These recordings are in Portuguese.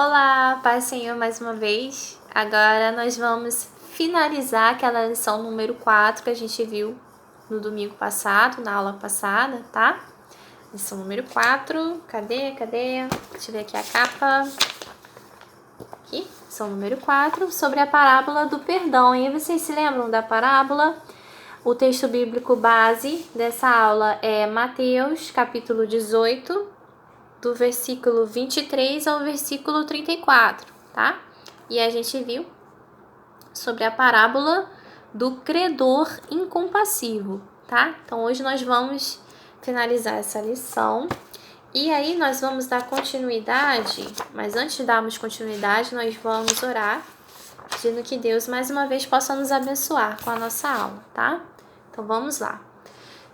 Olá, Paz Senhor mais uma vez. Agora nós vamos finalizar aquela lição número 4 que a gente viu no domingo passado, na aula passada, tá? Lição número 4, cadê? Deixa eu ver aqui a capa. Aqui, lição número 4, sobre a parábola do perdão. E vocês se lembram da parábola? O texto bíblico base dessa aula é Mateus, capítulo 18, do versículo 23 ao versículo 34, tá? E a gente viu sobre a parábola do credor incompassivo, tá? Então hoje nós vamos finalizar essa lição e aí nós vamos dar continuidade, mas antes de darmos continuidade, nós vamos orar, pedindo que Deus mais uma vez possa nos abençoar com a nossa aula, tá? Então vamos lá.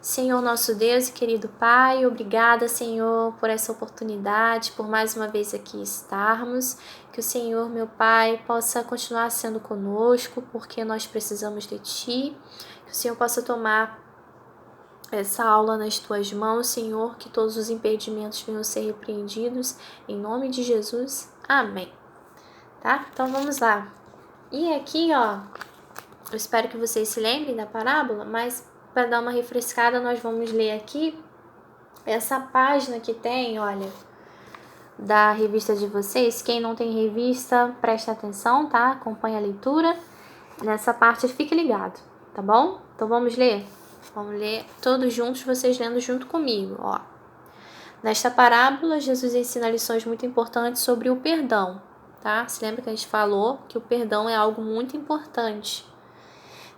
Senhor nosso Deus e querido Pai, obrigada, Senhor, por essa oportunidade, por mais uma vez aqui estarmos. Que o Senhor, meu Pai, possa continuar sendo conosco, porque nós precisamos de Ti. Que o Senhor possa tomar essa aula nas Tuas mãos, Senhor, que todos os impedimentos venham ser repreendidos. Em nome de Jesus, amém. Tá? Então vamos lá. E aqui, ó, eu espero que vocês se lembrem da parábola, mas para dar uma refrescada, nós vamos ler aqui essa página que tem, olha, da revista de vocês. Quem não tem revista, preste atenção, tá? Acompanhe a leitura. Nessa parte, fique ligado, tá bom? Então vamos ler? Vamos ler todos juntos, vocês lendo junto comigo, ó. Nesta parábola, Jesus ensina lições muito importantes sobre o perdão, tá? Se lembra que a gente falou que o perdão é algo muito importante.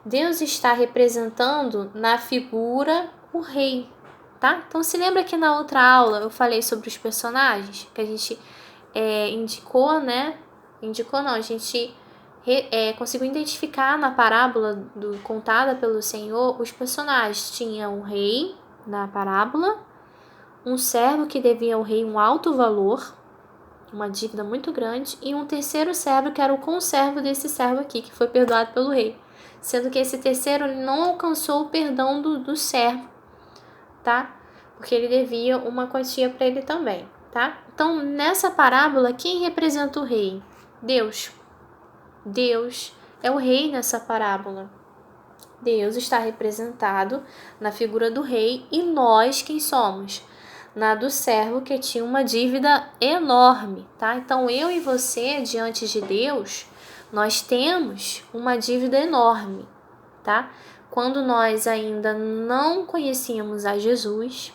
Deus está representando na figura o rei, tá? Então se lembra que na outra aula eu falei sobre os personagens que a gente indicou, né? Indicou não, a gente conseguiu identificar na parábola contada pelo Senhor os personagens. Tinha um rei na parábola, um servo que devia ao rei um alto valor, uma dívida muito grande, e um terceiro servo que era o conservo desse servo aqui, que foi perdoado pelo rei. Sendo que esse terceiro não alcançou o perdão do servo, tá? Porque ele devia uma quantia para ele também, tá? Então, nessa parábola, quem representa o rei? Deus. Deus é o rei nessa parábola. Deus está representado na figura do rei e nós quem somos? Na do servo que tinha uma dívida enorme, tá? Então, eu e você, diante de Deus, nós temos uma dívida enorme, tá? Quando nós ainda não conhecíamos a Jesus,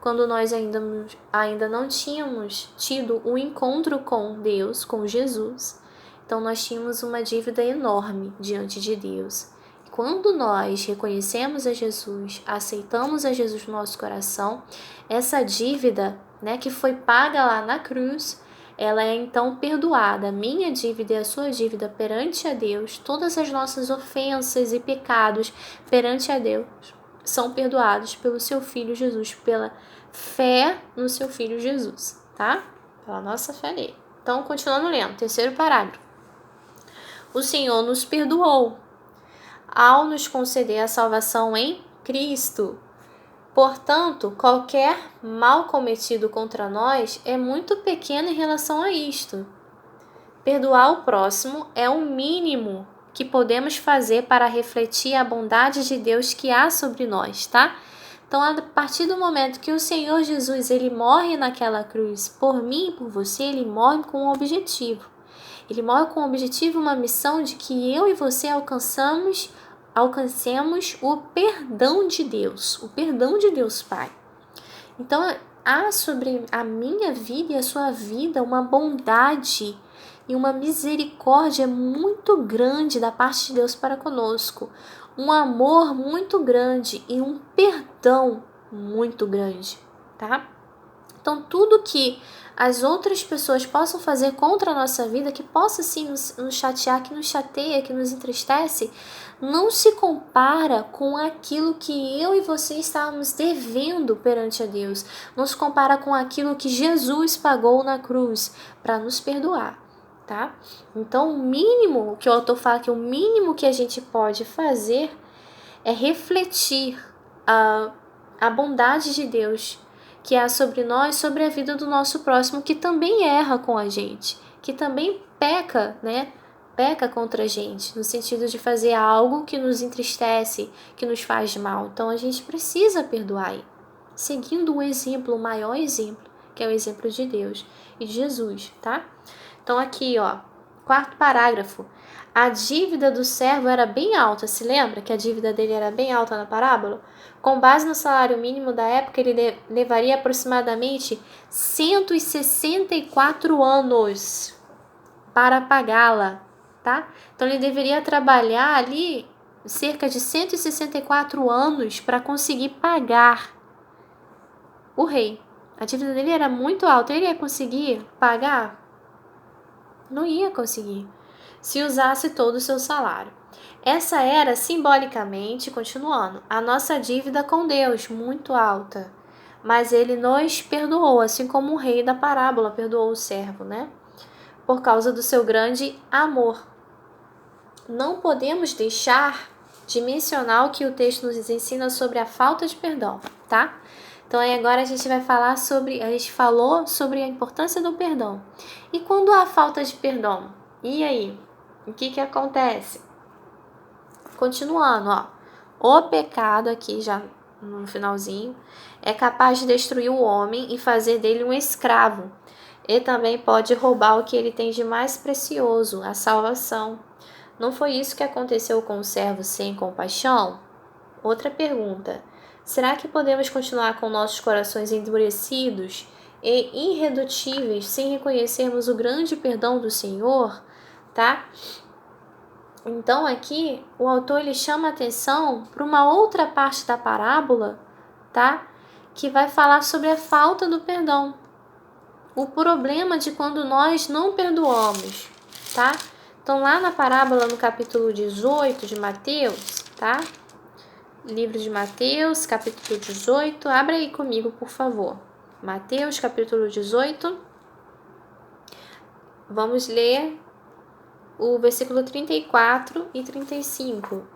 quando nós ainda não tínhamos tido o encontro com Deus, com Jesus, então nós tínhamos uma dívida enorme diante de Deus. Quando nós reconhecemos a Jesus, aceitamos a Jesus no nosso coração, essa dívida, né, que foi paga lá na cruz, ela é então perdoada. A minha dívida e a sua dívida perante a Deus, todas as nossas ofensas e pecados perante a Deus são perdoados pelo seu Filho Jesus, pela fé no seu Filho Jesus, tá? Pela nossa fé nele. Então, continuando lendo, terceiro parágrafo. O Senhor nos perdoou ao nos conceder a salvação em Cristo. Portanto, qualquer mal cometido contra nós é muito pequeno em relação a isto. Perdoar o próximo é o mínimo que podemos fazer para refletir a bondade de Deus que há sobre nós, tá? Então, a partir do momento que o Senhor Jesus ele morre naquela cruz por mim e por você, ele morre com um objetivo. Ele morre com o objetivo, uma missão de que eu e você alcancemos o perdão de Deus, o perdão de Deus Pai. Então, há sobre a minha vida e a sua vida uma bondade e uma misericórdia muito grande da parte de Deus para conosco, um amor muito grande e um perdão muito grande, tá? Então, tudo que as outras pessoas possam fazer contra a nossa vida, que possa sim nos chatear, que nos chateia, que nos entristece, não se compara com aquilo que eu e você estávamos devendo perante a Deus. Não se compara com aquilo que Jesus pagou na cruz para nos perdoar, tá? Então, o mínimo que o autor fala que o mínimo que a gente pode fazer é refletir a bondade de Deus que há sobre nós, sobre a vida do nosso próximo, que também erra com a gente. que também peca, né? Peca contra a gente, no sentido de fazer algo que nos entristece, que nos faz mal. Então a gente precisa perdoar, seguindo o exemplo, o maior exemplo, que é o exemplo de Deus e de Jesus, tá? Então aqui, ó, quarto parágrafo. A dívida do servo era bem alta, se lembra que a dívida dele era bem alta na parábola? Com base no salário mínimo da época, ele levaria aproximadamente 164 anos para pagá-la, tá? Então ele deveria trabalhar ali cerca de 164 anos para conseguir pagar o rei. A dívida dele era muito alta, ele ia conseguir pagar? Não ia conseguir, se usasse todo o seu salário. Essa era, simbolicamente, continuando, a nossa dívida com Deus, muito alta. Mas ele nos perdoou, assim como o rei da parábola perdoou o servo, né? Por causa do seu grande amor. Não podemos deixar de mencionar o que o texto nos ensina sobre a falta de perdão, tá? Então aí agora a gente falou sobre a importância do perdão. E quando há falta de perdão? E aí? O que acontece? Continuando, ó. O pecado aqui, já no finalzinho, é capaz de destruir o homem e fazer dele um escravo. E também pode roubar o que ele tem de mais precioso, a salvação. Não foi isso que aconteceu com o servo sem compaixão? Outra pergunta. Será que podemos continuar com nossos corações endurecidos e irredutíveis sem reconhecermos o grande perdão do Senhor? Tá? Então aqui o autor ele chama a atenção para uma outra parte da parábola, tá? Que vai falar sobre a falta do perdão. O problema de quando nós não perdoamos, tá? Então lá na parábola no capítulo 18 de Mateus, tá? Livro de Mateus, capítulo 18. Abra aí comigo, por favor. Mateus, capítulo 18. Vamos ler o versículo 34 e 35.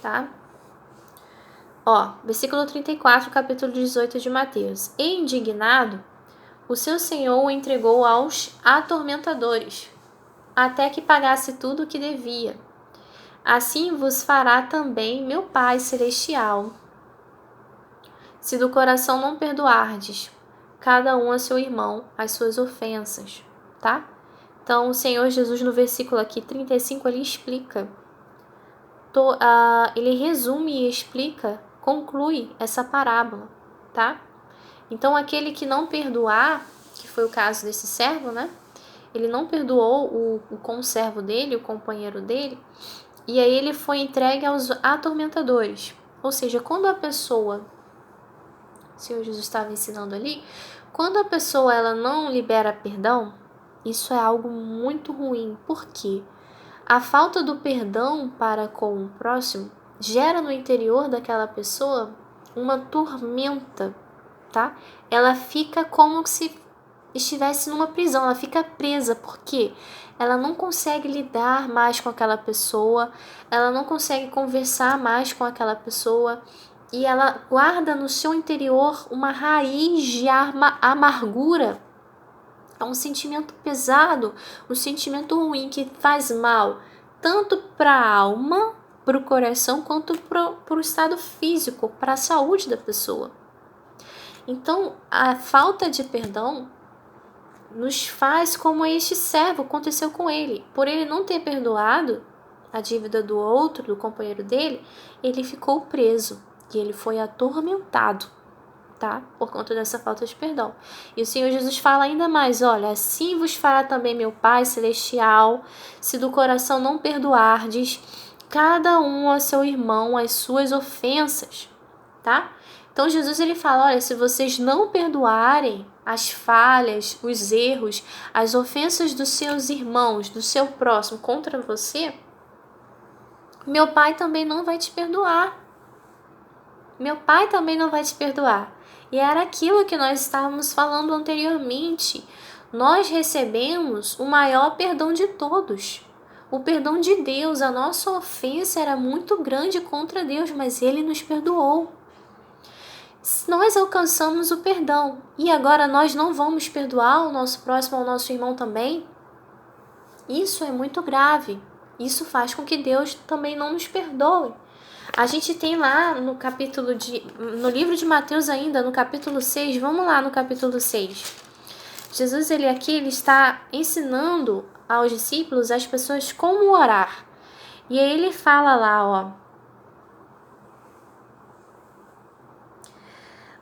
Tá? Ó, versículo 34, capítulo 18 de Mateus. E indignado, o seu senhor o entregou aos atormentadores, até que pagasse tudo o que devia. Assim vos fará também meu Pai Celestial, se do coração não perdoardes, cada um a seu irmão, as suas ofensas, tá? Então, o Senhor Jesus, no versículo aqui 35, ele explica, ele resume e explica, conclui essa parábola, tá? Então, aquele que não perdoar, que foi o caso desse servo, né? Ele não perdoou o conservo dele, o companheiro dele, e aí ele foi entregue aos atormentadores. Ou seja, quando a pessoa, o Senhor Jesus estava ensinando ali, quando a pessoa ela não libera perdão, isso é algo muito ruim. Por quê? A falta do perdão para com o próximo gera no interior daquela pessoa uma tormenta, tá? Ela fica como se estivesse numa prisão, ela fica presa, porque ela não consegue lidar mais com aquela pessoa, ela não consegue conversar mais com aquela pessoa, e ela guarda no seu interior uma raiz de amargura. É um sentimento pesado, um sentimento ruim que faz mal, tanto para a alma, para o coração, quanto para o estado físico, para a saúde da pessoa. Então, a falta de perdão nos faz como este servo aconteceu com ele. Por ele não ter perdoado a dívida do outro, do companheiro dele, ele ficou preso e ele foi atormentado, tá? Por conta dessa falta de perdão. E o Senhor Jesus fala ainda mais, olha, assim vos fará também meu Pai Celestial, se do coração não perdoardes, cada um a seu irmão as suas ofensas, tá? Então Jesus ele fala, olha, se vocês não perdoarem as falhas, os erros, as ofensas dos seus irmãos, do seu próximo contra você, meu Pai também não vai te perdoar. Meu Pai também não vai te perdoar. E era aquilo que nós estávamos falando anteriormente. Nós recebemos o maior perdão de todos. O perdão de Deus. A nossa ofensa era muito grande contra Deus, mas Ele nos perdoou. nós alcançamos o perdão e agora nós não vamos perdoar o nosso próximo, o nosso irmão também, isso é muito grave. Isso faz com que Deus também não nos perdoe. A gente tem lá no livro de Mateus ainda, no capítulo 6, vamos lá no capítulo 6. Jesus, ele está ensinando aos discípulos, às pessoas, como orar. E aí ele fala lá, ó,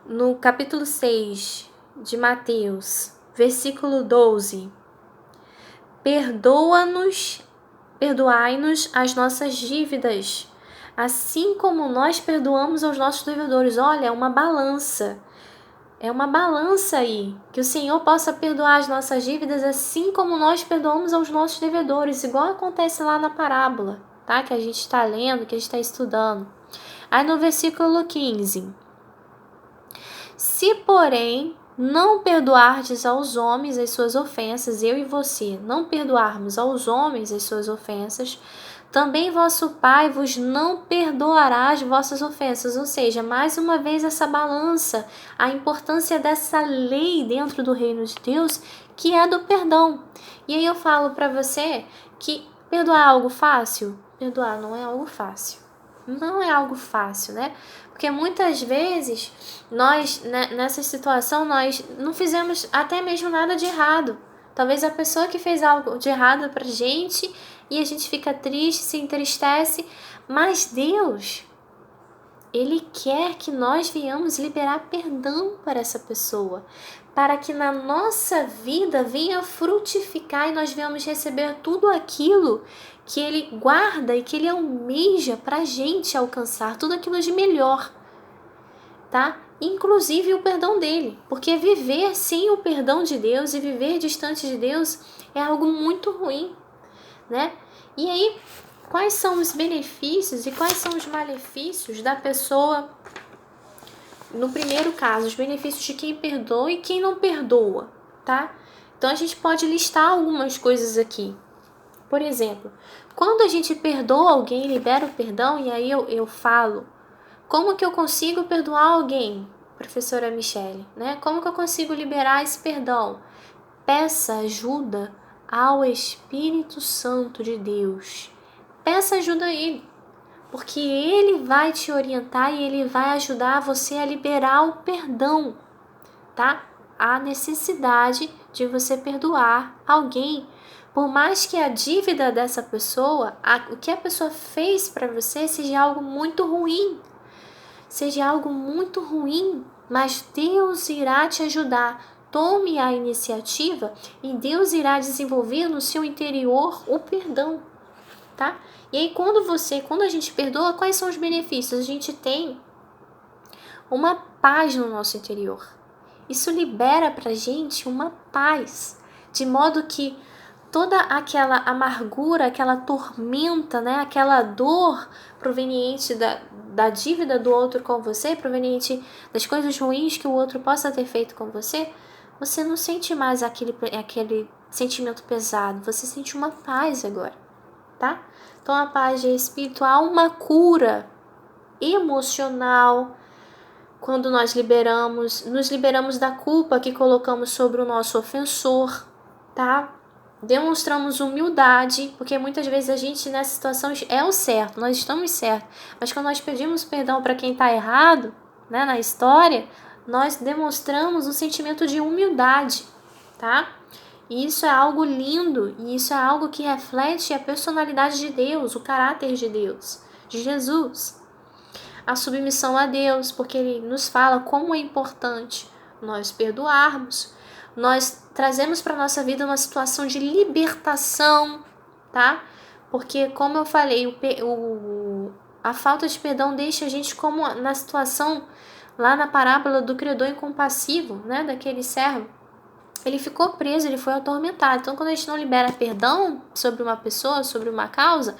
no capítulo 6 de Mateus, versículo 12. Perdoai-nos as nossas dívidas, assim como nós perdoamos aos nossos devedores. Olha, é uma balança. É uma balança aí. Que o Senhor possa perdoar as nossas dívidas, assim como nós perdoamos aos nossos devedores. Igual acontece lá na parábola, tá? Que a gente está lendo, que a gente está estudando. Aí no versículo 15. Se, porém, não perdoardes aos homens as suas ofensas, eu e você não perdoarmos aos homens as suas ofensas, também vosso Pai vos não perdoará as vossas ofensas. Ou seja, mais uma vez essa balança, a importância dessa lei dentro do reino de Deus, que é do perdão. E aí eu falo para você que perdoar é algo fácil? Perdoar não é algo fácil. Não é algo fácil, né? Porque muitas vezes nós, nessa situação, nós não fizemos até mesmo nada de errado. Talvez a pessoa que fez algo de errado pra gente e a gente fica triste, se entristece, mas Deus, Ele quer que nós venhamos liberar perdão para essa pessoa, para que na nossa vida venha frutificar e nós venhamos receber tudo aquilo que Ele guarda e que Ele almeja para a gente alcançar, tudo aquilo de melhor, tá? Inclusive o perdão dele, porque viver sem o perdão de Deus e viver distante de Deus é algo muito ruim, né? E aí, quais são os benefícios e quais são os malefícios da pessoa? No primeiro caso, os benefícios de quem perdoa e quem não perdoa, tá? Então a gente pode listar algumas coisas aqui. Por exemplo, quando a gente perdoa alguém, libera o perdão, e aí eu falo, como que eu consigo perdoar alguém, professora Michele, né? Como que eu consigo liberar esse perdão? Peça ajuda ao Espírito Santo de Deus. Peça ajuda a Ele, porque Ele vai te orientar e Ele vai ajudar você a liberar o perdão, tá? A necessidade de você perdoar alguém, por mais que a dívida dessa pessoa, o que a pessoa fez para você seja algo muito ruim, mas Deus irá te ajudar. Tome a iniciativa e Deus irá desenvolver no seu interior o perdão, tá? E aí quando a gente perdoa, quais são os benefícios? A gente tem uma paz no nosso interior. Isso libera pra gente uma paz, de modo que toda aquela amargura, aquela tormenta, né, aquela dor proveniente da dívida do outro com você, proveniente das coisas ruins que o outro possa ter feito com você, você não sente mais aquele sentimento pesado, você sente uma paz agora, tá? Então a paz de espiritual, uma cura emocional, quando nós nos liberamos da culpa que colocamos sobre o nosso ofensor, tá? Demonstramos humildade, porque muitas vezes a gente nessa situação é o certo, nós estamos certos, mas quando nós pedimos perdão para quem está errado, né, na história, nós demonstramos um sentimento de humildade, tá? E isso é algo lindo, e isso é algo que reflete a personalidade de Deus, o caráter de Deus, de Jesus. A submissão a Deus, porque Ele nos fala como é importante nós perdoarmos. Nós trazemos para a nossa vida uma situação de libertação, tá? Porque, como eu falei, a falta de perdão deixa a gente como na situação, lá na parábola do credor incompassivo, né? Daquele servo. Ele ficou preso, ele foi atormentado. Então, quando a gente não libera perdão sobre uma pessoa, sobre uma causa,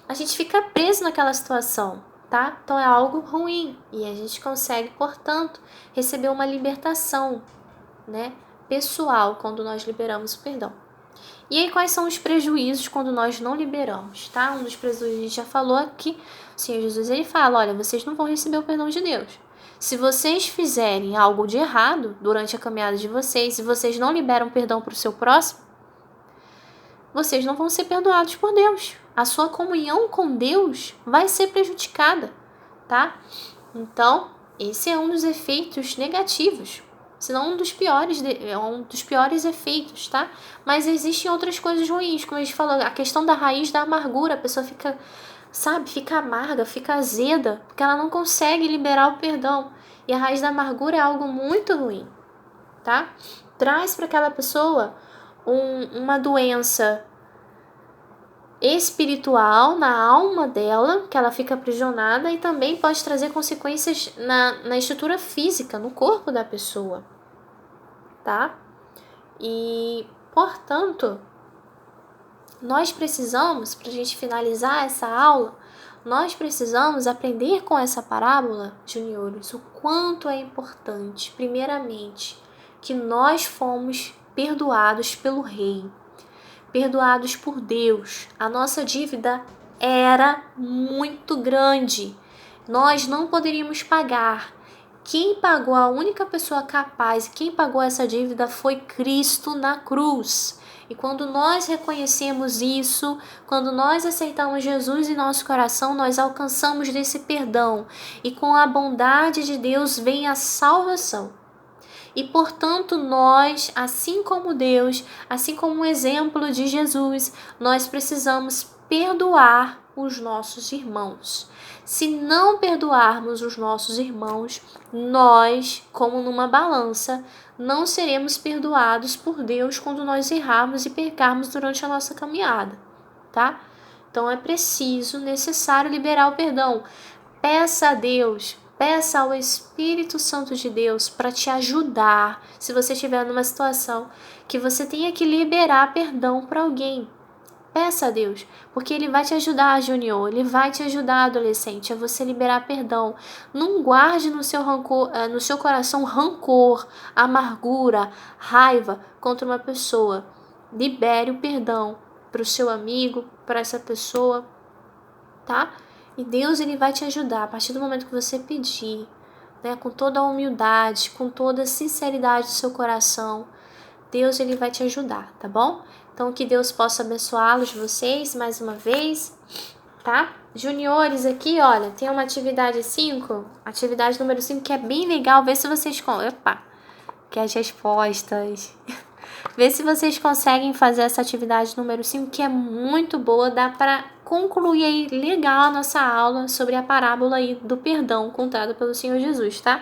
a gente fica preso naquela situação, tá? Então é algo ruim e a gente consegue, portanto, receber uma libertação, né, pessoal quando nós liberamos o perdão. E aí quais são os prejuízos quando nós não liberamos, tá? Um dos prejuízos a gente já falou aqui, o Senhor Jesus, ele fala, olha, vocês não vão receber o perdão de Deus. Se vocês fizerem algo de errado durante a caminhada de vocês e vocês não liberam perdão para o seu próximo, vocês não vão ser perdoados por Deus. A sua comunhão com Deus vai ser prejudicada, tá? Então, esse é um dos efeitos negativos, se não um dos piores efeitos, tá? Mas existem outras coisas ruins, como a gente falou, a questão da raiz da amargura, a pessoa fica, fica amarga, fica azeda, porque ela não consegue liberar o perdão. E a raiz da amargura é algo muito ruim, tá? Traz para aquela pessoa uma doença espiritual na alma dela, que ela fica aprisionada, e também pode trazer consequências na estrutura física, no corpo da pessoa, tá? E, portanto, nós precisamos, para a gente finalizar essa aula, nós precisamos aprender com essa parábola, juniores, o quanto é importante, primeiramente, que nós fomos perdoados pelo Rei, perdoados por Deus. A nossa dívida era muito grande. Nós não poderíamos pagar. Quem pagou, a única pessoa capaz, quem pagou essa dívida foi Cristo na cruz. E quando nós reconhecemos isso, quando nós aceitamos Jesus em nosso coração, nós alcançamos desse perdão. E com a bondade de Deus vem a salvação. E, portanto, nós, assim como Deus, assim como o exemplo de Jesus, nós precisamos perdoar os nossos irmãos. Se não perdoarmos os nossos irmãos, nós, como numa balança, não seremos perdoados por Deus quando nós errarmos e pecarmos durante a nossa caminhada, tá? Então é necessário liberar o perdão. Peça a Deus, peça ao Espírito Santo de Deus para te ajudar, se você estiver numa situação que você tenha que liberar perdão para alguém. Peça a Deus, porque Ele vai te ajudar, Junior, Ele vai te ajudar, adolescente, a você liberar perdão. Não guarde no seu coração rancor, amargura, raiva contra uma pessoa. Libere o perdão para o seu amigo, para essa pessoa, tá? E Deus, Ele vai te ajudar a partir do momento que você pedir, né, com toda a humildade, com toda a sinceridade do seu coração. Deus, Ele vai te ajudar, tá bom? Então, que Deus possa abençoá-los, vocês, mais uma vez, tá? Juniores aqui, olha, tem uma atividade 5, atividade número 5, que é bem legal. Vê se vocês... que as respostas... Vê se vocês conseguem fazer essa atividade número 5, que é muito boa. Dá para concluir aí legal a nossa aula sobre a parábola aí do perdão contada pelo Senhor Jesus, tá?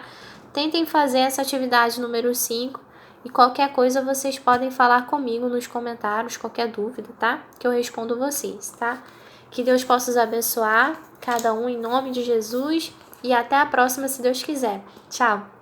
Tentem fazer essa atividade número 5. E qualquer coisa vocês podem falar comigo nos comentários, qualquer dúvida, tá? Que eu respondo vocês, tá? Que Deus possa os abençoar, cada um em nome de Jesus. E até a próxima, se Deus quiser. Tchau!